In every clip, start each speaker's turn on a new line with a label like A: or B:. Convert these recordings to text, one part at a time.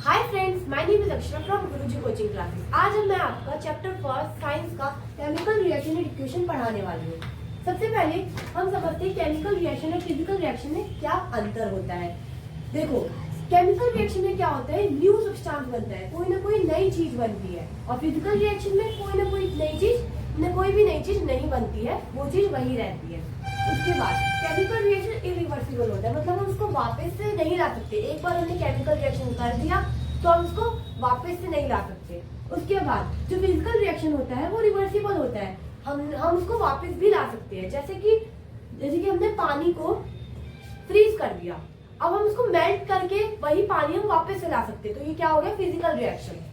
A: Hi friends, my name is Akshara from Guruji coaching classes. आज मैं आपका चैप्टर फर्स्ट साइंस का केमिकल रिएक्शन एंड इक्वेशन पढ़ाने वाली हूँ। सबसे पहले हम समझते हैं केमिकल रिएक्शन और फिजिकल रिएक्शन में क्या अंतर होता है। देखो, केमिकल रिएक्शन में क्या होता है, न्यू सब्सटेंस बनता है, कोई ना कोई नई चीज बनती है। और फिजिकल रिएक्शन में कोई ना कोई नई चीज, कोई भी नई चीज नहीं बनती है, वो चीज वही रहती है। उसके बाद केमिकल रिएक्शन इरिवर्सिबल होता है, मतलब हम उसको वापस से नहीं ला सकते। एक बार हमने केमिकल रिएक्शन कर दिया तो हम उसको वापस से नहीं ला सकते। उसके बाद जो फिजिकल रिएक्शन होता है वो रिवर्सिबल होता है, हम उसको वापस भी ला सकते हैं। जैसे कि हमने पानी को फ्रीज कर दिया, अब हम उसको मेल्ट करके वही पानी हम वापस से ला सकते हैं। तो ये क्या हो गया, फिजिकल रिएक्शन।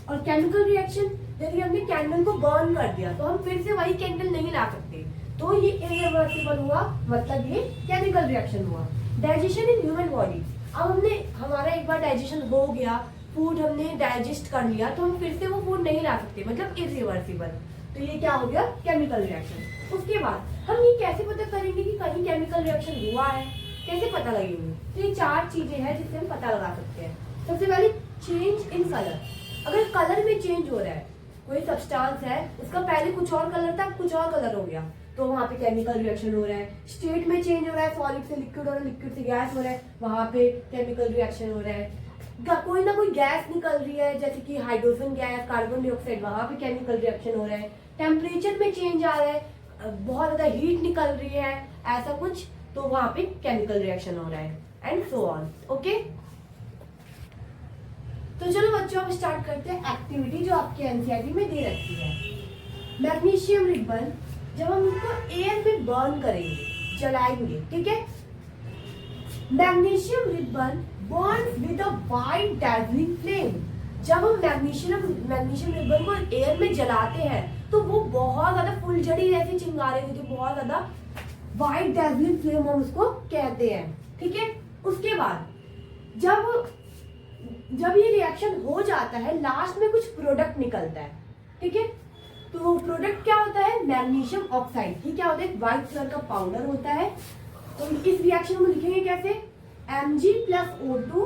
A: और केमिकल रिएक्शन, जैसे हमने कैंडल को बर्न कर दिया तो हम फिर से वही कैंडल नहीं ला सकते, तो ये इरिवर्सिबल हुआ, मतलब ये केमिकल रिएक्शन हुआ। डाइजेशन इन ह्यूमन बॉडी, अब हमारा एक बार डाइजेशन हो गया, फूड हमने डाइजेस्ट कर लिया, तो हम फिर से वो फूड नहीं ला सकते, मतलब इरिवर्सिबल। तो ये क्या हो गया, केमिकल रिएक्शन। उसके बाद हम ये कैसे पता करेंगे कि कहीं केमिकल रिएक्शन हुआ है, कैसे पता लगेंगे? तो ये 4 चीजें हैं जिससे हम पता लगा सकते हैं। सबसे पहले चेंज इन कलर, अगर कलर में चेंज हो रहा है, कोई सब्सटेंस है उसका पहले कुछ और कलर था, कुछ और कलर हो गया, तो वहाँ पे केमिकल रिएक्शन हो रहा है। स्टेट में चेंज हो रहा है, सॉलिड से लिक्विड और लिक्विड से गैस हो रहा है, वहाँ पे केमिकल रिएक्शन हो रहा है। कोई ना कोई गैस निकल रही है, जैसे कि हाइड्रोजन गैस, कार्बन डाइऑक्साइड, वहाँ पे केमिकल रिएक्शन हो रहा है। टेम्परेचर में चेंज आ रहा है, बहुत ज्यादा हीट निकल रही है, ऐसा कुछ, तो वहाँ पे केमिकल रिएक्शन हो रहा है, एंड सो ऑन। ओके, तो चलो बच्चों, हम स्टार्ट करते हैं एक्टिविटी जो आपके एनसीईआरटी में दे रखी है। मैग्नीशियम रिबन, जब हम इसको एयर में बर्न करेंगे, जलाएंगे, ठीक है। Magnesium ribbon burns with a white dazzling flame, जब हम मैग्नीशियम रिबन को एयर में जलाते हैं तो वो बहुत ज्यादा फुलझड़ी जैसी चिंगारे देती है, बहुत ज्यादा वाइट डैज़लिंग फ्लेम हम उसको कहते हैं, ठीक है। उसके बाद जब ये रिएक्शन हो जाता है, लास्ट में कुछ प्रोडक्ट निकलता है, ठीक है। तो प्रोडक्ट क्या होता है, मैग्नीशियम ऑक्साइड। ये क्या होता है, व्हाइट कलर का पाउडर होता है। तो इस रिएक्शन को लिखेंगे कैसे, Mg+O2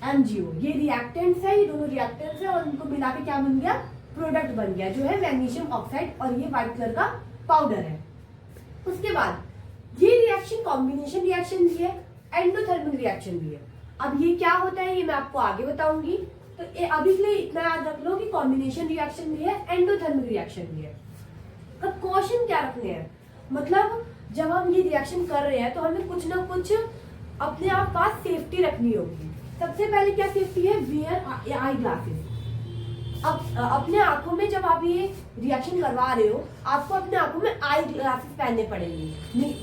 A: MgO। ये रिएक्टेंट्स है, ये दोनों रिएक्टेंट्स है, और इनको मिला के क्या बन गया, प्रोडक्ट बन गया, जो है मैग्नीशियम ऑक्साइड, और ये व्हाइट कलर का पाउडर है। उसके बाद ये रिएक्शन कॉम्बिनेशन रिएक्शन भी है, एंडोथर्मिक रिएक्शन भी है। अब ये क्या होता है ये मैं आपको आगे बताऊंगी। तो अभी के लिए इतना याद रख लो कि कॉम्बिनेशन रिएक्शन भी है, एंडोथर्मिक रिएक्शन भी है। अब क्वेश्चन क्या रखने हैं, मतलब जब हम ये रिएक्शन कर रहे हैं तो हमें कुछ ना कुछ अपने आप पास सेफ्टी रखनी होगी। सबसे पहले क्या सेफ्टी है, वियर आई ग्लासेस। अब अपने आंखों में जब आप ये रिएक्शन करवा रहे हो, आपको अपने आंखों में आई ग्लासेस पहनने पड़ेंगे।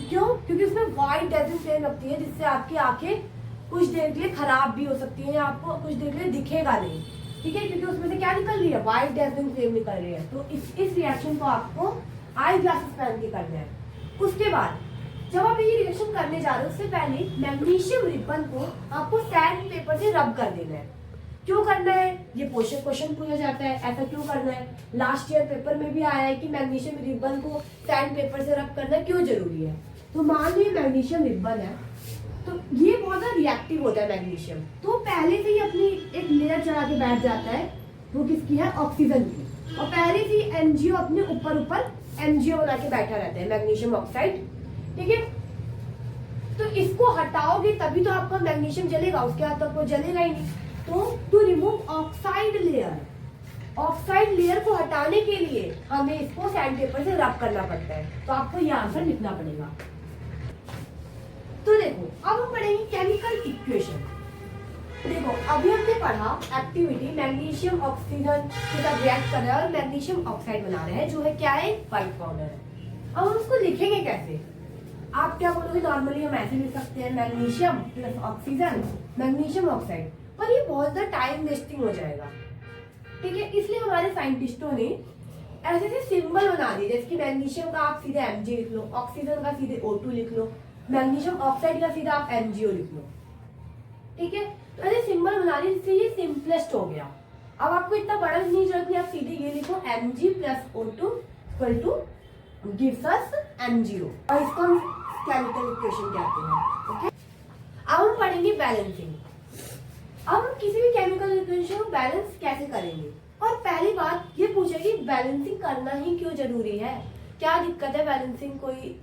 A: क्यों? क्योंकि उसमें व्हाइट डैज़लिंग फ्लेम लगती है, जिससे आपकी आंखें कुछ देर के लिए खराब भी हो सकती है, आपको कुछ देर के लिए दिखेगा नहीं, ठीक है, क्योंकि उसमें से क्या निकल रही है, व्हाइट डैज़लिंग फ्लेम निकल रही है। तो इस रिएक्शन को आपको आई ग्लासेस पहन के करना है। उसके बाद जब आप ये रिएक्शन करने जा रहे हो, उससे पहले मैग्नीशियम रिबन को आपको सैंड पेपर से रब कर देना है। क्यों करना है, ये पोषक क्वेश्चन पूछा जाता है, ऐसा क्यों करना है। लास्ट ईयर पेपर में भी आया है कि मैग्नीशियम रिबन को सैंड पेपर से रब करना क्यों जरूरी है। तो मान लीजिए मैग्नीशियम रिबन है, तो ये बहुत ज्यादा रिएक्टिव होता है मैग्नीशियम, तो पहले से ही अपनी एक लेयर चढ़ा के बैठ जाता है, वो किसकी है, ऑक्सीजन की, और पहले से ही एमजीओ अपने ऊपर एमजीओ बना के बैठा रहता है, मैग्नीशियम ऑक्साइड, ठीक है। तो इसको हटाओगे तभी तो आपका मैग्नीशियम जलेगा, उसके बाद तक वो जलेगा ही नहीं। तो टू रिमूव ऑक्साइड लेयर को हटाने के लिए हमें इसको सैंड पेपर से रब करना पड़ता है। तो आपको ये आंसर लिखना पड़ेगा। तो देखो, अब हम पढ़ेंगे केमिकल इक्वेशन। देखो, अभी हमने पढ़ा एक्टिविटी, मैग्नीशियम ऑक्सीजन के साथ रिएक्ट कर रहा है और मैग्नीशियम ऑक्साइड बना रहे हैं, जो है क्या है, व्हाइट पाउडर है। अब हम उसको लिखेंगे कैसे, आप क्या बोलोगे, नॉर्मली हम ऐसे लिख सकते हैं, magnesium plus oxygen magnesium oxide, पर ये बहुत ज्यादा टाइम वेस्टिंग हो जाएगा, ठीक है। इसलिए हमारे साइंटिस्टों ने ऐसे ऐसे सिंबल बना दिए, जैसे कि मैग्नीशियम का आप सीधे Mg लिख लो, ऑक्सीजन का सीधे O2 लिख लो, मैग्नीशियम ऑक्साइड का सीधा आप MgO लिख लो, ठीक है। तो ऐसे सिंबल बना दिए, जिससे ये सिंपलेस्ट हो गया। अब आपको इतना बड़ा नहीं जरूरत नहीं, आप सीधे ये लिखो Mg+O2 equal two gives us MgO, और इसको हम केमिकल इक्वेशन कहते हैं, ओके। अब हम पढ़ेंगे बैलेंसिंग। अब हम किसी भी केमिकल कंजर्वेशन को बैलेंस कैसे करेंगे। और पहली बात ये पूछे कि बैलेंसिंग करना ही क्यों जरूरी है, क्या दिक्कत है बैलेंसिंग, कोई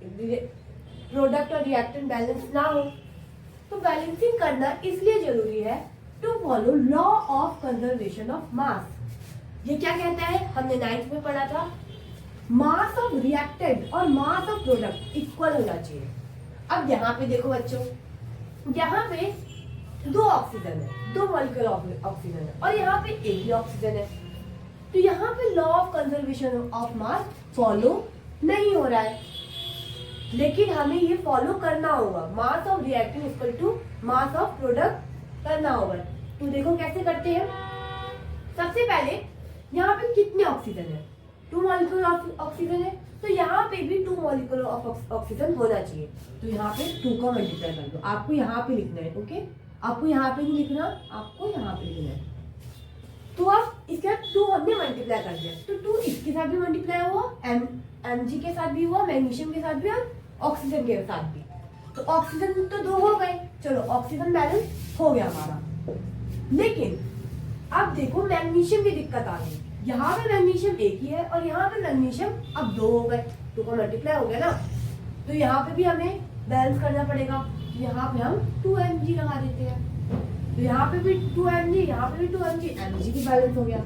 A: प्रोडक्ट और रिएक्टेंट बैलेंस ना हो। तो बैलेंसिंग करना इसलिए जरूरी है to follow law of conservation of mass. ये क्या कहता है, हमने 9th में पढ़ा था, मास ऑफ रिएक्टेंट और मास ऑफ प्रोडक्ट इक्वल होना चाहिए। अब यहाँ पे देखो बच्चों, यहाँ पे 2 ऑक्सीजन है, 2 मॉलिक्यूल ऑक्सीजन है और यहाँ पे एक ही ऑक्सीजन है। तो यहाँ पे law of conservation of mass follow नहीं हो रहा है, लेकिन हमें ये फॉलो करना होगा। Mass of reactant equal to mass of product करना होगा। तो देखो कैसे करते हैं। सबसे पहले यहाँ पे कितने ऑक्सीजन है, 2 मॉलिक्यूल ऑफ ऑक्सीजन है, तो यहाँ पे भी 2 मॉलिक्यूल ऑफ ऑक्सीजन होना चाहिए। तो यहाँ पे 2 का मल्टीप्लाई कर दो, आपको यहाँ पे लिखना है, ओके, आपको यहाँ पे नहीं लिखना, आपको यहाँ पे लिखना है। तो अब इसके साथ 2 हमने मल्टीप्लाई कर दिया, तो 2 इसके साथ भी मल्टीप्लाई हुआ, Mg के साथ भी हुआ, मैग्नीशियम के साथ भी और ऑक्सीजन के साथ भी। तो ऑक्सीजन तो 2 हो गए, चलो ऑक्सीजन बैलेंस हो गया हमारा। लेकिन अब देखो मैग्नीशियम की दिक्कत आ गई, यहाँ पे मैग्नीशियम एक ही है और यहाँ पे मैग्नीशियम अब 2 हो गए, 2 का मल्टीप्लाई हो गया ना। तो यहाँ पे भी हमें बैलेंस करना पड़ेगा, यहाँ पे हम 2mg लगा देते हैं, तो यहाँ पे भी 2mg, यहाँ पे भी 2mg, mg की बैलेंस हो गया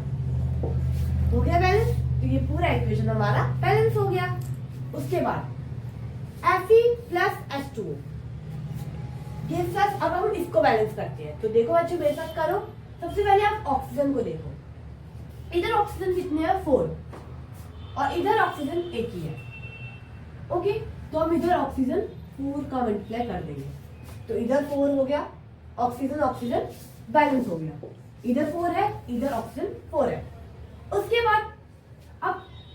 A: बैलेंस। तो ये पूरा इक्वेशन हमारा बैलेंस हो गया। उसके बाद Fe plus H2O gives us, अब हम इसको बैलेंस करते हैं। तो देखो बच्चों मेरे साथ करो, सबसे पहले आप ऑक्सीजन को देखो, इधर ऑक्सीजन कितने हैं 4 और इधर ऑक्सीजन एक ही है, ओके। तो हम इधर ऑक्सीजन 4 का मल्टीप्लाई कर देंगे, तो इधर 4 हो गया, ऑक्सीजन ऑक्सीजन बैलेंस हो गया, इधर 4 है, इधर ऑक्सीजन 4 है। उसके बाद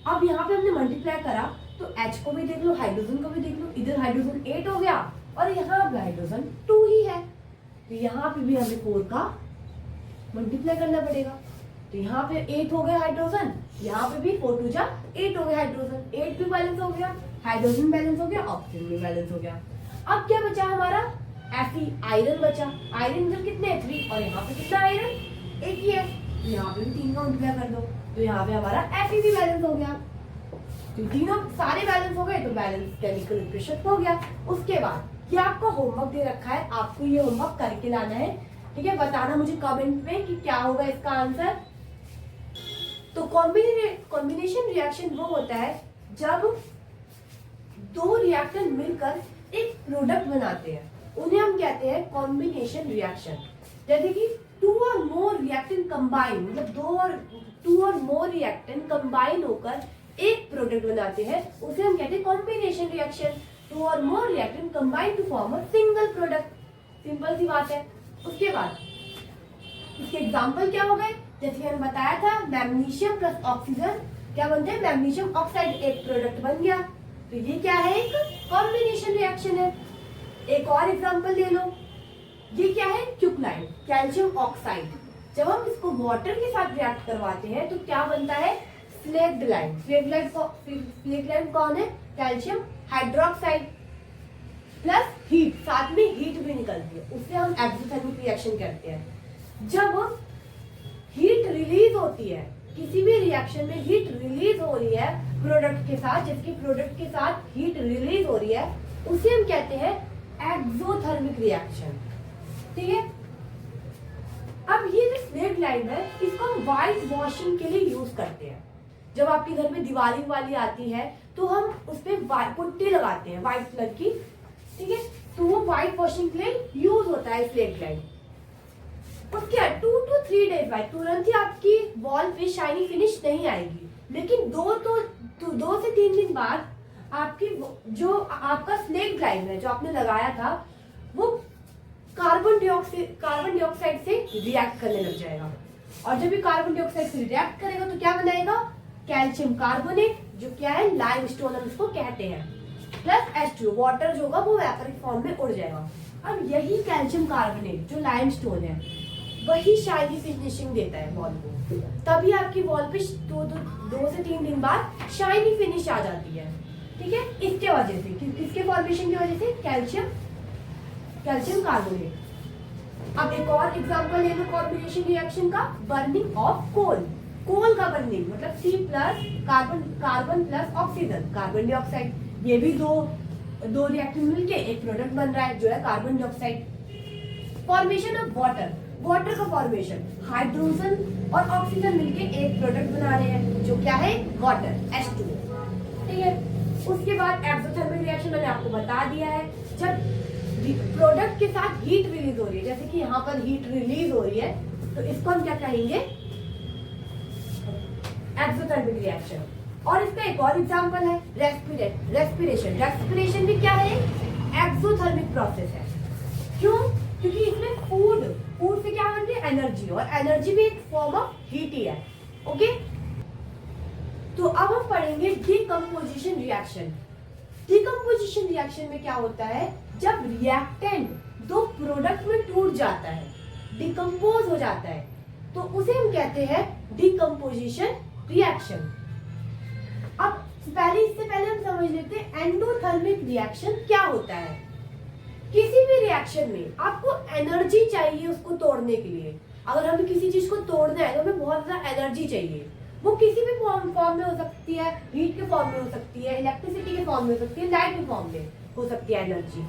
A: अब यहाँ पे हमने मल्टीप्लाई करा, तो H को भी देख लो, हाइड्रोजन को भी देख लो, इधर हाइड्रोजन 8 हो गया और यहाँ पे हाइड्रोजन 2 ही है, तो यहाँ पे भी हमें 4 का मल्टीप्लाई करना पड़ेगा। तो यहाँ पे 8 हो गया हाइड्रोजन, यहाँ पे भी 4 2 जा 8 हो गया हाइड्रोजन, 8 भी बैलेंस हो गया, हाइड्रोजन बैलेंस हो गया, ऑक्सीजन भी बैलेंस हो गया। अब क्या बचा हमारा, Fe आयरन बचा, आयरन इधर कितने हैं 3 और यहाँ पे कितना आयरन एक ही है, तो यहाँ पे भी 3 का मल्टीप्लाई कर दो, तो यहाँ पे हमारा Fe भी बैलेंस हो गया। तो तीनों सारे बैलेंस हो गए, तो बैलेंस केमिकल इक्वेशन हो गया। उसके बाद ये आपको होमवर्क दे रखा है, आपको ये होमवर्क करके लाना है, ठीक है। बताना मुझे कमेंट में कि क्या होगा इसका आंसर। तो कॉम्बिनेशन रिएक्शन वो होता है जब 2 रिएक्टेंट मिलकर एक प्रोडक्ट बनाते हैं, उन्हें हम कहते हैं कॉम्बिनेशन रिएक्शन। जैसे कि 2 और मोर रिएक्टेंट कंबाइन, मतलब 2 और मोर रिएक्टेंट कंबाइन होकर एक प्रोडक्ट बनाते हैं, उसे हम कहते हैं कॉम्बिनेशन रिएक्शन। 2 और more reactant combine to form a single product, simple सी बात है। उसके बाद इसके एग्जांपल क्या हो गए, जैसे कि हमने बताया था मैग्नीशियम प्लस ऑक्सीजन क्या बनते हैं, मैग्नीशियम ऑक्साइड एक प्रोडक्ट बन गया, तो ये क्या है, एक कॉम्बिनेशन रिएक्शन है। एक और एग्जांपल ले लो, ये क्या है, क्यूक्लाइन कैल्शियम ऑक्साइड, जब हम इसको वाटर के साथ रिएक्ट करवाते हैं तो क्या बनता है, स्लेक्ड लाइन। स्लेक्ड लाइन कौन है, कैल्शियम हाइड्रोक्साइड प्लस हीट, साथ में हीट भी निकलती है, उससे हम एक्सोथर्मिक रिएक्शन करते हैं। जब हीट रिलीज होती है, किसी भी रिएक्शन में हीट रिलीज हो रही है प्रोडक्ट के साथ, जिसके प्रोडक्ट के साथ हीट रिलीज हो रही है, उसे हम कहते हैं एक्सोथर्मिक रिएक्शन, ठीक है। अब ये जो स्लेक्ड लाइन है, इसको हम व्हाइट वॉशिंग के लिए यूज करते हैं। जब आपके घर में दिवाली वाली आती है तो हम उस पर पुट्टी लगाते हैं व्हाइट कलर की, ठीक है, तो वो व्हाइट वॉशिंग के लिए यूज होता है स्लेक्ड लाइन। उसके 2 to 3 डेज बाद तुरंत ही आपकी वॉल पे शाइनी फिनिश नहीं आएगी, लेकिन 2 से 3 दिन बाद आपकी जो आपका स्लेक्ड लाइन है जो आपने लगाया था, वो कार्बन डाइऑक्साइड से रिएक्ट करने लग जाएगा, और जब ये कार्बन डाइऑक्साइड से रिएक्ट करेगा तो क्या बनाएगा, कैल्शियम कार्बोनेट, जो क्या है लाइमस्टोन हम इसको कहते हैं, प्लस H2O, वाटर जो होगा वो वेपर फॉर्म में उड़ जाएगा। अब यही कैल्शियम कार्बोनेट जो लाइमस्टोन है, वही शाइनी फिनिशिंग देता है वॉल को, तभी आपकी वॉल पे 2 से 3 दिन बाद शाइनी फिनिश आ जाती है, ठीक है। इसके वजह से, किसके फॉर्मेशन की वजह से, कैल्शियम कार्बोनेट। अब एक और एग्जांपल ले लो कॉम्बिनेशन रिएक्शन का, बर्निंग ऑफ कोल। कोल का बर्निंग मतलब C plus carbon plus oxygen, carbon dioxide. ये भी दो रिएक्शन मिलके एक प्रोडक्ट बन रहा है जो है carbon dioxide. Formation of water, water का फॉर्मेशन, हाइड्रोजन और ऑक्सीजन मिलके एक प्रोडक्ट बना रहे हैं जो क्या है, वाटर, H2O। ठीक है। उसके बाद एक्सोथर्मिक रिएक्शन मैंने आपको बता दिया है, जब प्रोडक्ट के साथ हीट रिलीज हो रही है, जैसे कि यहाँ पर हीट रिलीज हो रही है, तो इसको हम क्या कहेंगे, एक्सोथर्मिक रिएक्शन। और इसका एक और एग्जांपल है रेस्पिरेशन। रेस्पिरेशन भी क्या है, एक्सोथर्मिक प्रोसेस है। क्यों? क्योंकि इसमें फूड से क्या बनती है, एनर्जी, और एनर्जी भी एक फॉर्म ऑफ हीट ही है। ओके, तो अब हम पढ़ेंगे डीकंपोजिशन रिएक्शन। डीकंपोजिशन रिएक्शन में क्या होता है, जब रिएक्टेंट दो प्रोडक्ट में टूट जाता है, डिकम्पोज हो जाता है, तो उसे हम कहते हैं डीकंपोजिशन रिएक्शन। अब इससे पहले हम समझ लेते हैं एंडोथर्मिक रिएक्शन क्या होता है। किसी भी रिएक्शन में आपको एनर्जी चाहिए उसको तोड़ने के लिए। अगर हमें किसी चीज को तोड़ना है तो हमें बहुत ज्यादा एनर्जी चाहिए। वो किसी भी फॉर्म में हो सकती है, हीट के फॉर्म में हो सकती है, इलेक्ट्रिसिटी के फॉर्म में हो सकती है, लाइट के फॉर्म में हो सकती है एनर्जी।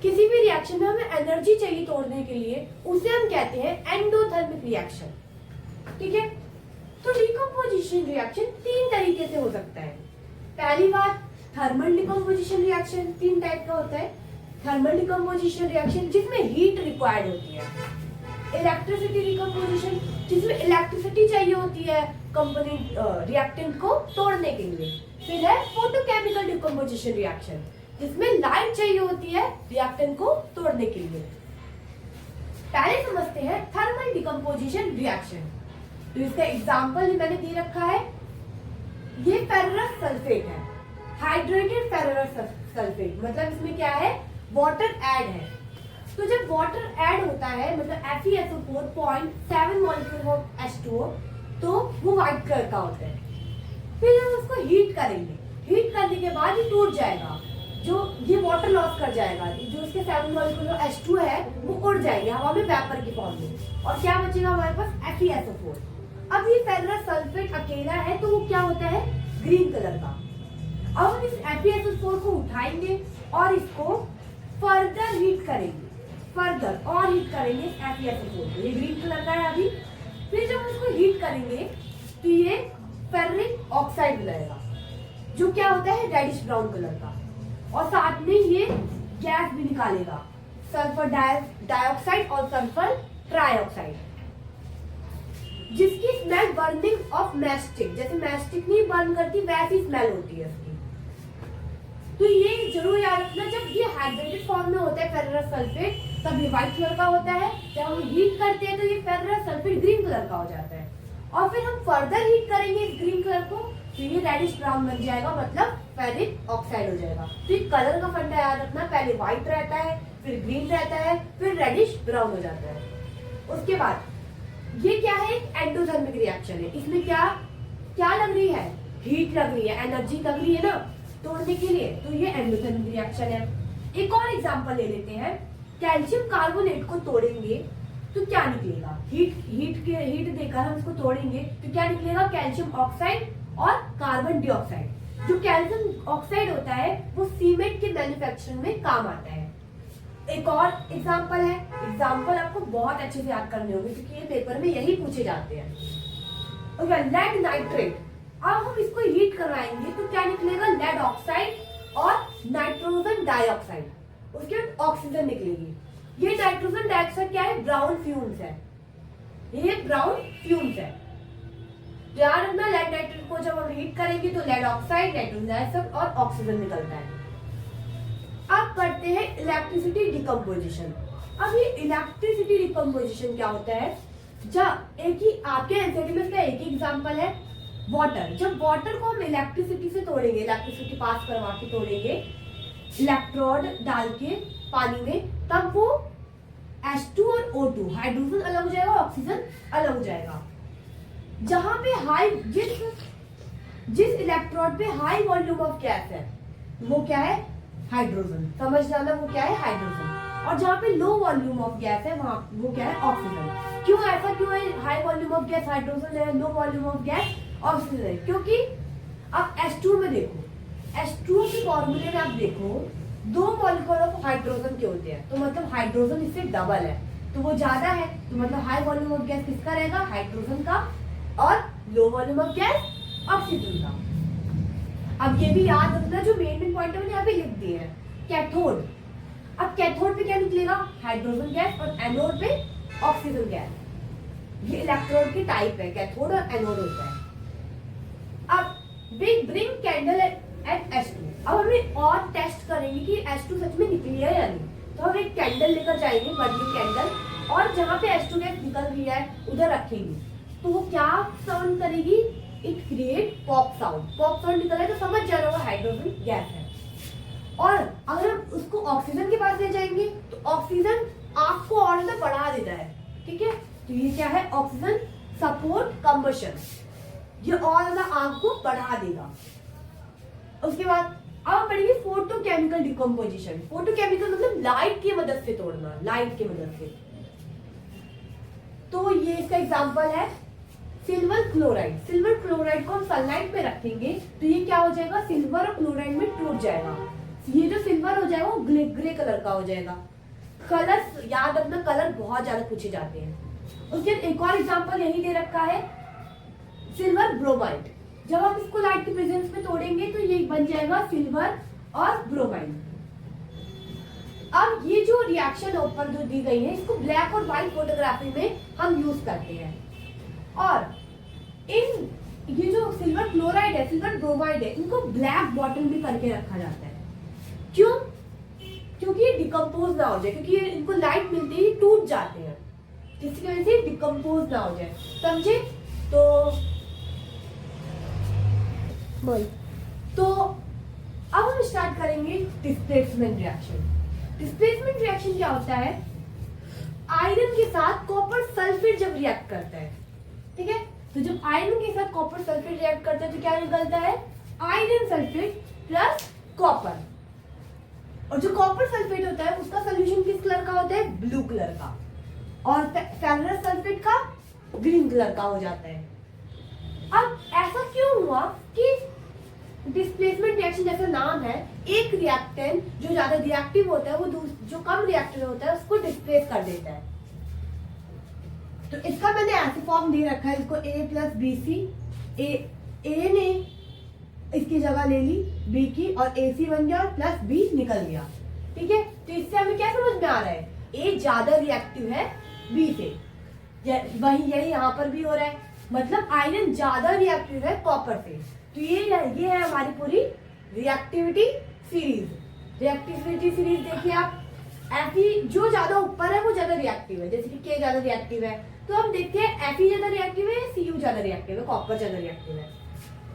A: किसी भी रिएक्शन में हमें एनर्जी चाहिए तोड़ने के लिए, उसे हम कहते हैं एंडोथर्मिक रिएक्शन। ठीक है। तो डिकम्पोजिशन रिएक्शन तीन तरीके से हो सकता है। पहली बात, थर्मल डिकम्पोजिशन रिएक्शन 3 टाइप का होता है। थर्मल डिकम्पोजिशन रिएक्शन जिसमें हीट रिक्वायर्ड होती है। इलेक्ट्रिसिटी डिकम्पोजिशन जिसमें इलेक्ट्रिसिटी चाहिए होती है कंपोनेंट रिएक्टेंट को तोड़ने के लिए। फिर है फोटोकेमिकल डिकम्पोजिशन रिएक्शन जिसमें लाइट चाहिए होती है रिएक्टेंट को तोड़ने के लिए। पहले समझते हैं थर्मल डिकम्पोजिशन रिएक्शन। तो इसका एग्जांपल मैंने दे रखा है, ये फेरस सल्फेट है, हाइड्रेटेड फेरस सल्फेट, मतलब इसमें क्या है, वाटर ऐड है। तो जब वाटर ऐड होता है मतलब FeSO4 0.7 मॉलिक्यूल ऑफ H2O, तो वो व्हाइट कलर का होता है। फिर हम उसको हीट करेंगे, हीट करने के बाद ये टूट जाएगा, जो ये वाटर लॉस कर जाएगा, जो इसके 7 मॉलिक्यूल ऑफ H2 है वो उड़ जाएंगे हवा में वेपर की फॉर्म में, और क्या बचेगा हमारे पास FeSO4। अब ये फेरस सल्फेट अकेला है तो वो क्या होता है, ग्रीन कलर का। अब हम इस FeSO4 को उठाएंगे और इसको फर्दर हीट करेंगे, फर्दर और हीट करेंगे FeSO4 को, ये ग्रीन कलर का है अभी। फिर जब उसको हीट करेंगे तो ये फेरिक ऑक्साइड बनाएगा जो क्या होता है, रेडिश ब्राउन कलर का, और साथ में ये गैस भी निकालेगा, सल्फर डाइऑक्साइड और सल्फर ट्राइऑक्साइड, जिसकी स्मेल बर्निंग ऑफ मैस्टिक, जैसे मैस्टिक नहीं बर्न करती वैसी स्मेल होती है उसकी। तो ये जरूर याद रखना, जब ये हाइड्रेटेड फॉर्म में होता है फेरस सल्फेट तब ये व्हाइट कलर का होता है, जब हम हीट करते हैं तो ये फेरस सल्फेट ग्रीन कलर का हो जाता है, और फिर हम फर्दर हीट करेंगे इस ग्रीन कलर को तो ये रेडिश ब्राउन बन जाएगा, मतलब फेरिक ऑक्साइड हो जाएगा। तो ये कलर का फंडा याद रखना, पहले व्हाइट रहता है, फिर ग्रीन रहता है, फिर रेडिश ब्राउन हो जाता है। उसके बाद ये क्या है, एंडोथर्मिक रिएक्शन है। इसमें क्या क्या लग रही है, हीट लग रही है, एनर्जी लग रही है ना तोड़ने के लिए, तो ये एंडोथर्मिक रिएक्शन है। एक और एग्जांपल ले लेते हैं, कैल्शियम कार्बोनेट को तोड़ेंगे तो क्या निकलेगा, हीट देकर हम इसको तोड़ेंगे तो क्या निकलेगा, कैल्शियम ऑक्साइड और कार्बन डाइऑक्साइड। जो कैल्शियम ऑक्साइड होता है वो सीमेंट के मैन्युफैक्चरिंग में काम आता है। एक और एग्जांपल है, एग्जांपल आपको बहुत अच्छे से याद करने होंगे क्योंकि ये पेपर में यही पूछे जाते हैं। लेड नाइट्रेट, अब हम इसको हीट करवाएंगे तो क्या निकलेगा, लेड ऑक्साइड और नाइट्रोजन डाइऑक्साइड, उसके बाद ऑक्सीजन निकलेगी। ये नाइट्रोजन डाइऑक्साइड क्या है, ब्राउन फ्यूम्स है, ये ब्राउन फ्यूम्स है। ध्यान रखना, लेड नाइट्रेट को जब हम हीट करेंगे तो लेड ऑक्साइड, नाइट्रोजन डाइऑक्साइड और ऑक्सीजन निकलता है। अब करते हैं इलेक्ट्रिसिटी डिकम्पोजिशन। अब ये इलेक्ट्रिसिटी डिकम्पोजिशन क्या होता है, जब एक ही आपके एनसीईआरटी में इसका एक ही एग्जांपल है, वाटर। जब वाटर को हम इलेक्ट्रिसिटी से तोड़ेंगे, इलेक्ट्रिसिटी पास करवा के तोड़ेंगे इलेक्ट्रोड डाल के पानी में, तब वो H2 और O2 हाइड्रोजन अलग हो जाएगा, ऑक्सीजन अलग हो जाएगा। जहां पे जिस इलेक्ट्रोड पे हाई वॉल्यूम ऑफ गैस है वो क्या है, हाइड्रोजन। समझ जाना वो क्या है, हाइड्रोजन। और जहाँ पे लो वॉल्यूम ऑफ गैस है वहाँ वो क्या है, ऑक्सीजन। क्यों ऐसा क्यों है, high volume of gas hydrogen है, low volume of gas oxygen है? क्योंकि आप H2 में देखो, H2O के फॉर्मूले में आप देखो 2 मॉलिक्यूल ऑफ हाइड्रोजन के होते हैं, तो मतलब हाइड्रोजन इससे डबल है, तो वो ज्यादा है, तो मतलब हाई वॉल्यूम ऑफ गैस किसका रहेगा, हाइड्रोजन का, और लो वॉल्यूम ऑफ गैस ऑक्सीजन का। अब ये भी याद रखना, जो मेन पॉइंट है मैंने यहाँ पे लिख दिए हैं। कैथोड, अब कैथोड पे क्या निकलेगा, हाइड्रोजन गैस, और एनोड पे ऑक्सीजन गैस। ये इलेक्ट्रोड की टाइप है, कैथोड और एनोड होता है। अब ब्रिंग कैंडल एट H2। अब हमें और टेस्ट करेंगे कि H2 सच में निकली है या नहीं, तो हम एक कैंडल लेकर जाएंगे, बर्निंग कैंडल, और जहाँ पे H2 गैस निकल रही है उधर रखेंगे, तो वो क्या साउंड करेगी, it create pop sound. Pop sound निकला है तो समझ जा रहा होगा हाइड्रोजन गैस है। और अगर हम उसको ऑक्सीजन के पास ले जाएंगे तो ऑक्सीजन आग को और ज्यादा बढ़ा देता है, ठीक है, तो ये क्या है, ऑक्सीजन सपोर्ट कंबशन, ये और ज्यादा आग को बढ़ा देगा। उसके बाद अब हम पढ़ेंगे फोटोकेमिकल डिकम्पोजिशन। फोटोकेमिकल मतलब लाइट की मदद से तोड़ना, लाइट की मदद से। तो ये इसका एग्जांपल है सिल्वर क्लोराइड। सिल्वर क्लोराइड को हम सनलाइट में रखेंगे तो ये क्या हो जाएगा, सिल्वर और क्लोराइड में टूट जाएगा। ये जो सिल्वर हो जाएगा वो ग्रे कलर का हो जाएगा। कलर याद रखना, कलर बहुत ज्यादा पूछे जाते हैं। उसके एक और एग्जांपल यही दे रखा है, सिल्वर ब्रोमाइड। जब हम इसको लाइट के प्रेजेंस में तोड़ेंगे तो ये बन जाएगा सिल्वर और ब्रोमाइड। अब ये जो रिएक्शन ऊपर जो दी गई है, इसको ब्लैक और व्हाइट फोटोग्राफी में हम यूज करते हैं। और इन ये जो सिल्वर क्लोराइड है, सिल्वर ब्रोमाइड है, इनको ब्लैक बॉटल में करके रखा जाता है। क्यों? क्योंकि ये डिकम्पोज ना हो जाए, क्योंकि इनको लाइट मिलते ही टूट जाते हैं, जिसकी वजह से डिकम्पोज ना हो जाए, समझे? तो अब हम स्टार्ट करेंगे डिस्प्लेसमेंट रिएक्शन। डिस्प्लेसमेंट रिएक्शन क्या होता है, आयरन के साथ कॉपर सल्फेट जब रिएक्ट करता है, ठीक है, तो जब आयरन के साथ कॉपर सल्फेट रिएक्ट करता है तो क्या निकलता है, आयरन सल्फेट प्लस कॉपर। और जो कॉपर सल्फेट होता है उसका सोल्यूशन किस कलर का होता है, ब्लू कलर का, और फेरस सल्फेट का ग्रीन कलर का हो जाता है। अब ऐसा क्यों हुआ कि डिस्प्लेसमेंट रिएक्शन जैसा नाम है, एक रिएक्टेंट जो ज्यादा रिएक्टिव होता है वो जो कम रिएक्टिव होता है उसको डिस्प्लेस कर देता है। तो इसका मैंने ऐसे फॉर्म दे रखा है, इसको A प्लस बी सी, ए ने इसकी जगह ले ली B की, और AC बन गया और प्लस B निकल गया, ठीक है। तो इससे हमें क्या समझ में आ रहा है, A ज्यादा रिएक्टिव है B से, वही यही यहाँ पर भी हो रहा है, मतलब आयरन ज्यादा रिएक्टिव है कॉपर से। तो ये है हमारी पूरी रिएक्टिविटी सीरीज। रिएक्टिविटी सीरीज देखिए आप, ऐसी जो ज्यादा ऊपर है वो ज्यादा रिएक्टिव है, जैसे कि K ज्यादा रिएक्टिव है, तो हम देखते हैं Fe ज्यादा रिएक्टिव है, Cu ज्यादा रिएक्टिव है, कॉपर ज्यादा रिएक्टिव है।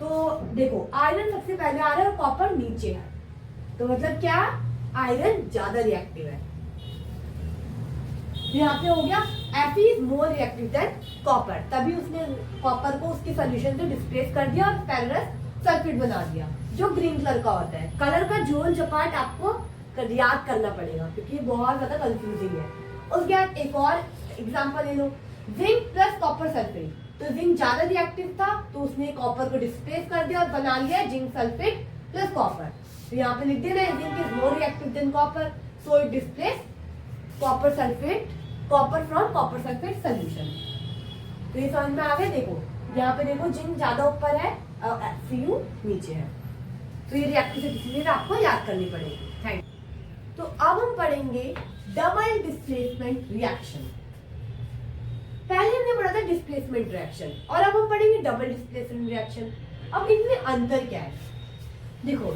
A: तो देखो आयरन सबसे पहले आ रहा है और कॉपर नीचे है, तो मतलब क्या, आयरन ज्यादा रिएक्टिव है। यहाँ पे हो गया Fe is more reactive than copper, तभी उसने कॉपर को उसके सोल्यूशन से डिस्प्लेस कर दिया और फेरस सल्फेट बना दिया जो ग्रीन कलर का होता है। कलर का जोन जपाट आपको याद करना पड़ेगा क्योंकि ये बहुत ज्यादा कंफ्यूजिंग है। उसके बाद एक और एग्जांपल ले लो, जिंक प्लस कॉपर सल्फेट। तो जिंक ज्यादा रिएक्टिव था तो उसने कॉपर को डिस्प्लेस कर दिया और बना लिया जिंक सल्फेट प्लस कॉपर। तो यहाँ पे लिख देना है zinc is more reactive than copper, so it displace copper sulphate, copper from copper sulphate solution. तो ये समझ में आ गया। देखो यहाँ पे देखो जिंक ज्यादा ऊपर है और Cu नीचे है, तो ये रिएक्टिविटी आपको याद करनी पड़ेगी। Thank you. तो अब हम पढ़ेंगे डबल डिस्प्लेसमेंट रिएक्शन। पहले हमने पढ़ा था डिस्प्लेसमेंट रिएक्शन और अब हम पढ़ेंगे डबल डिस्प्लेसमेंट रिएक्शन। अब इनमें अंतर क्या है, देखो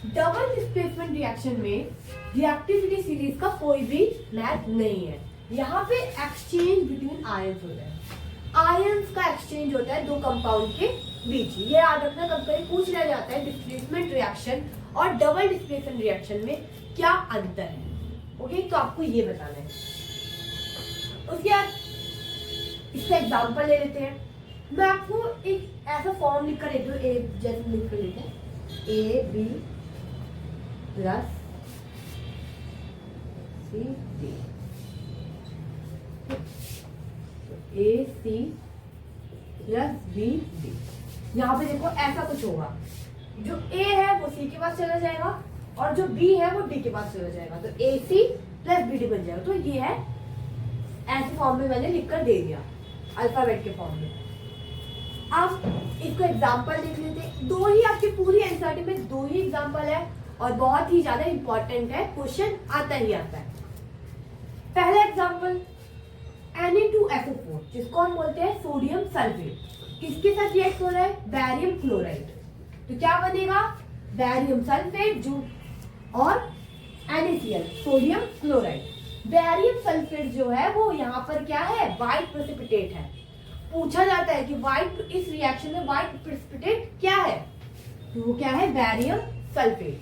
A: डबल डिस्प्लेसमेंट रिएक्शन में रिएक्टिविटी सीरीज का कोई भी मैथ नहीं है। यहाँ पे एक्सचेंज बिटवीन आयंस होता है, आयंस का एक्सचेंज होता है दो कंपाउंड के बीच। ये याद रखना, कभी पूछ लिया जाता है डिस्प्लेसमेंट रिएक्शन और डबल डिस्प्लेसमेंट रिएक्शन में क्या अंतर है। ओके, तो आपको ये बताना है। उसके बाद इसका एग्जांपल ले लेते हैं। मैं आपको एक ऐसा फॉर्म लिख कर देती हूँ, ए जैसे लिख कर लेते हैं, AB प्लस सी डी, ए सी प्लस बी डी। यहाँ पे देखो ऐसा कुछ होगा, जो ए है वो सी के पास चला जाएगा और जो बी है वो डी के पास चला जाएगा, तो ए सी प्लस बी डी बन जाएगा। तो ये है, ऐसे फॉर्म में मैंने लिखकर दे दिया अल्फाबेट के फॉर्म में। अब इसको एग्जांपल देख लेते हैं। दो ही आपकी पूरी एनसीईआरटी में दो ही एग्जांपल है और बहुत ही ज्यादा इंपॉर्टेंट है, क्वेश्चन आता ही आता है। पहला एग्जांपल Na2SO4, जिसको हम बोलते हैं सोडियम सल्फेट, किसके साथ रिएक्ट हो रहा है? Barium chloride. तो क्या बनेगा? बैरियम सल्फेट जो और NaCl sodium chloride. Barium sulphate जो है वो यहाँ पर क्या है? व्हाइट प्रेसिपिटेट है। पूछा जाता है कि व्हाइट, इस रिएक्शन में व्हाइट प्रेसिपिटेट क्या है? तो वो क्या है? Barium sulphate.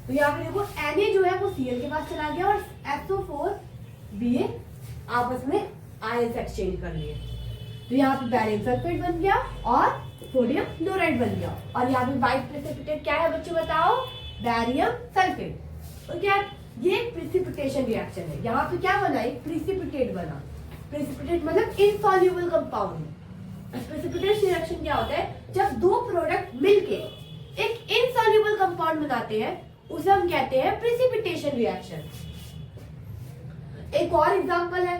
A: तो यहाँ पे देखो Na जो है वो Cl के पास चला गया और SO4 Ba आपस में आयंस एक्सचेंज कर लिए। तो यहाँ पे बैरियम सल्फेट बन गया और सोडियम क्लोराइड बन गया। और यहाँ पे व्हाइट प्रेसिपिटेट क्या है बच्चों बताओ? Barium sulphate. तो क्या ये प्रेसिपिटेशन रिएक्शन है। यहाँ पे क्या बना? एक प्रेसिपिटेट बना। प्रेसिपिटेट मतलब इनसॉल्युबल कंपाउंड। प्रेसिपिटेशन रिएक्शन क्या होता है? जब दो प्रोडक्ट मिलके एक इनसॉल्युबल कंपाउंड बनाते हैं, उसे हम कहते हैं प्रेसिपिटेशन रिएक्शन। एक और एग्जांपल है,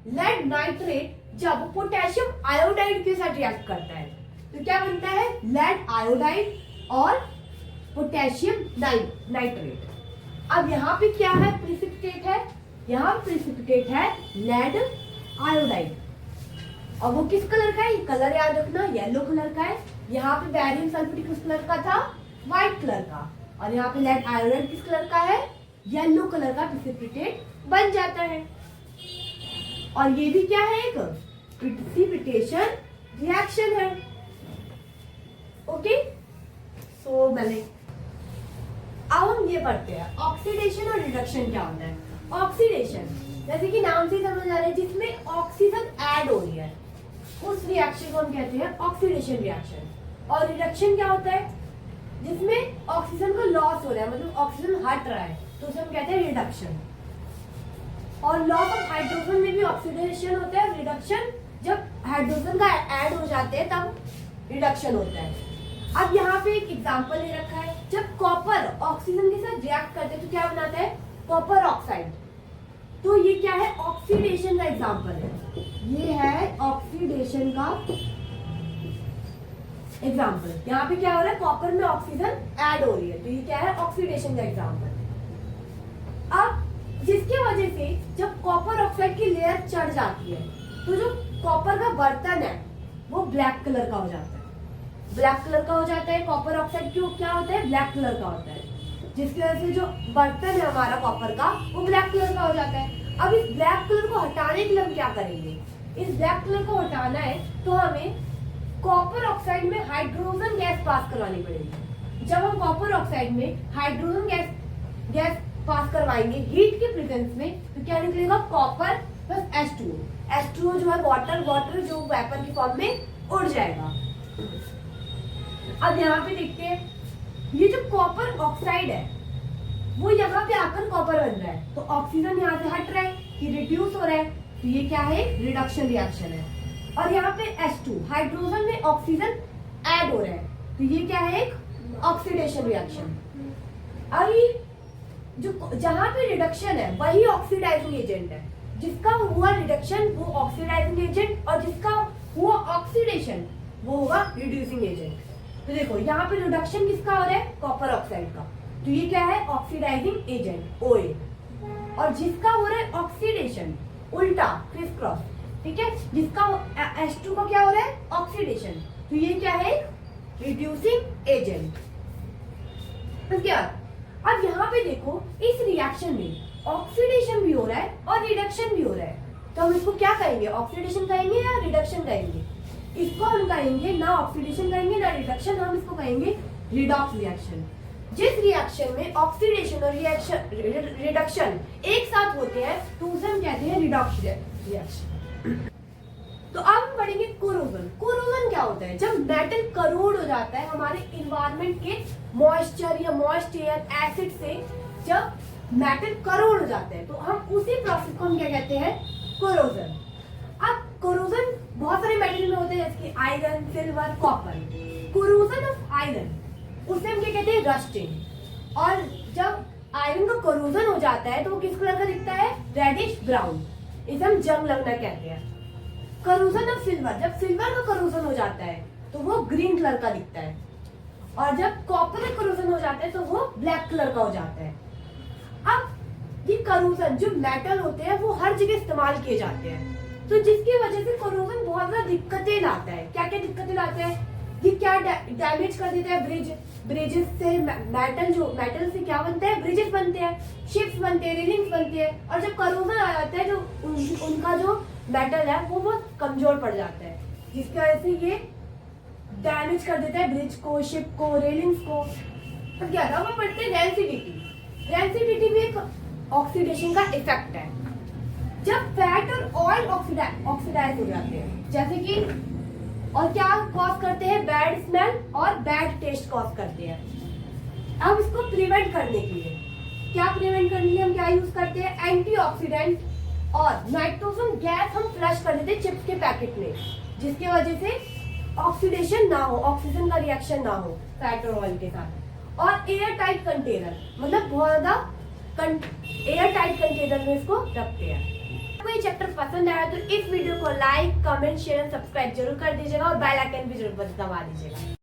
A: लेड नाइट्रेट जब पोटेशियम आयोडाइड के साथ रिएक्ट करता है तो क्या बनता है? लेड आयोडाइड और पोटेशियम नाइट्रेट। अब यहाँ पे क्या है? प्रेसिपिटेट है। यहाँ प्रेसिपिटेट है लेड आयोडाइड और वो किस कलर का है? ये कलर याद रखना, येलो कलर का है। यहाँ पे बैरियम सल्फेट किस कलर का था? व्हाइट कलर का। और यहाँ पे लेड आयोडाइड किस कलर का है? येलो कलर का प्रेसिपिटेट बन जाता है। और ये भी क्या है? एक प्रेसिपिटेशन रिएक्शन है। ओके, सो मैंने अब हम ये पढ़ते हैं ऑक्सीडेशन और रिडक्शन क्या होता है। ऑक्सीडेशन जैसे कि नाम से ही समझ आ रहा है, जिसमें ऑक्सीजन ऐड हो रही है उस रिएक्शन को हम कहते हैं ऑक्सीडेशन रिएक्शन। और रिडक्शन क्या होता है? जिसमें ऑक्सीजन का लॉस हो रहा है, मतलब ऑक्सीजन हट रहा है, तो उसे हम कहते हैं रिडक्शन। और लॉस ऑफ हाइड्रोजन में भी ऑक्सीडेशन होता है। रिडक्शन जब हाइड्रोजन का ऐड हो जाते हैं तब रिडक्शन होता है। अब यहाँ पे एक एग्जांपल दे रखा है, जब कॉपर ऑक्सीजन के साथ रिएक्ट करते हैं तो क्या बनाता है? Copper oxide. तो ये क्या है? ऑक्सीडेशन का एग्जांपल है। ये है ऑक्सीडेशन का एग्जांपल। यहाँ पे क्या हो रहा है? कॉपर में ऑक्सीजन ऐड हो रही है, तो ये क्या है? ऑक्सीडेशन का एग्जांपल। अब जिसकी वजह से जब कॉपर ऑक्साइड की लेयर चढ़ जाती है तो जो कॉपर का बर्तन है वो ब्लैक कलर का हो जाता है। ब्लैक कलर का हो जाता है। कॉपर ऑक्साइड क्यों क्या होता है? ब्लैक कलर का होता है, जिसकी वजह से जो बर्तन है हमारा कॉपर का वो ब्लैक कलर का हो जाता है। अब इस ब्लैक कलर को हटाने के लिए हम क्या करेंगे? इस ब्लैक कलर को हटाना है तो हमें कॉपर ऑक्साइड में हाइड्रोजन गैस पास करवानी पड़ेगी। जब हम कॉपर ऑक्साइड में हाइड्रोजन गैस पास करवाएंगे हीट के प्रेजेंस में, तो क्या निकलेगा? Copper plus H2O। H2O जो है वाटर जो वेपर की फॉर्म में उड़ जाएगा। अब यहाँ पे देखते हैं, ये जो कॉपर ऑक्साइड है वो यहाँ पे आकर कॉपर बन रहा है, तो ऑक्सीजन यहाँ से हट रहा है, ये रिड्यूस हो रहा है, तो ये क्या है? रिडक्शन रिएक्शन है। और यहाँ पे H2 हाइड्रोजन में ऑक्सीजन ऐड हो रहा है, तो ये क्या है? एक ऑक्सीडेशन रिएक्शन। अभी जो जहां पे रिडक्शन है वही ऑक्सीडाइजिंग एजेंट है। जिसका हुआ रिडक्शन वो ऑक्सीडाइजिंग एजेंट और जिसका हुआ ऑक्सीडेशन वो होगा रिड्यूसिंग एजेंट। तो देखो यहाँ पे रिडक्शन किसका हो रहा है? कॉपर ऑक्साइड का, तो ये क्या है? Oxidising agent OA। और जिसका हो रहा है ऑक्सीडेशन उल्टा क्रिस क्रॉस, ठीक है, जिसका H2 का क्या हो रहा है? ऑक्सीडेशन, तो ये क्या है? Reducing agent. उसके बाद अब यहाँ पे देखो इस रिएक्शन में ऑक्सीडेशन भी हो रहा है और रिडक्शन भी हो रहा है, तो हम इसको क्या कहेंगे? ऑक्सीडेशन कहेंगे या रिडक्शन कहेंगे? इसको हम कहेंगे ना ऑक्सीडेशन कहेंगे ना रिडक्शन, हम इसको कहेंगे रिडॉक्स रिएक्शन। जिस रिएक्शन में ऑक्सीडेशन और रिडक्शन एक साथ होते हैं तो उसे हम कहते हैं रिडॉक्स रिएक्शन। तो अब हम पढ़ेंगे कोरोजन। कोरोजन क्या होता है? जब मेटल करोड हो जाता है हमारे इन्वायरमेंट के मॉइस्चर या मॉइस्ट एयर एसिड से, जब मेटल करोड हो जाते हैं, तो हम उसी प्रोसेस को हम क्या कहते हैं, कोरोजन। अब कोरोजन बहुत सारे मेटल में होते हैं, जैसे कि iron, silver, copper. Corrosion of iron उसे हम क्या कहते हैं, रस्टिंग। और जब आयरन का कोरोजन हो जाता है तो वो किस कलर का दिखता है, रेडिश ब्राउन। इसे हम जंग लगना कहते हैं। कोरोजन ऑफ सिल्वर, जब सिल्वर का कोरोजन हो जाता है तो वो ग्रीन कलर का दिखता है। और जब कॉपर का कोरोजन हो जाता है तो वो ब्लैक कलर का हो जाता है। अब ये कोरोजन जो मेटल होते हैं वो हर जगह इस्तेमाल किए जाते हैं, तो जिसकी वजह से कोरोजन बहुत ज्यादा दिक्कतें लाता है। क्या क्या दिक्कतें लाता है, ये क्या डैमेज कर देता है ब्रिजेस से। मेटल से क्या बनता है, ब्रिजेस बनते हैं, शिप्स बनते हैं, रेलिंग्स बनते हैं। और जब कोरोजन आ जाता है, जो उनका जो मेटल है वो बहुत कमजोर पड़ जाता है, जिसकी वजह से ये डैमेज कर देता है ब्रिज को, शिप को, रेलिंग्स को। तो क्या था, वो पढ़ते हैं रेंसिडिटी। रेंसिडिटी भी एक ऑक्सीडेशन का इफेक्ट है। जब फैट और ऑयल ऑक्सीडाइज हो जाते हैं, जैसे कि, और क्या कॉज करते हैं, बैड स्मेल और बैड टेस्ट कॉज करते हैं। अब इसको प्रिवेंट करने के लिए हम क्या यूज करते हैं, एंटीऑक्सीडेंट और नाइट्रोजन गैस हम फ्लश कर देते हैं चिप्स के पैकेट में, जिसकी वजह से ऑक्सीडेशन ना हो, ऑक्सीजन का रिएक्शन ना हो फैट और ऑयल के साथ। और एयर टाइट कंटेनर, मतलब बहुत ज्यादा एयर टाइट कंटेनर में इसको रखते हैं। आपको ये चैप्टर पसंद आया तो इस वीडियो को लाइक, कमेंट, शेयर, सब्सक्राइब जरूर कर दीजिएगा और बेल आइकन भी जरूर दबा दीजिएगा।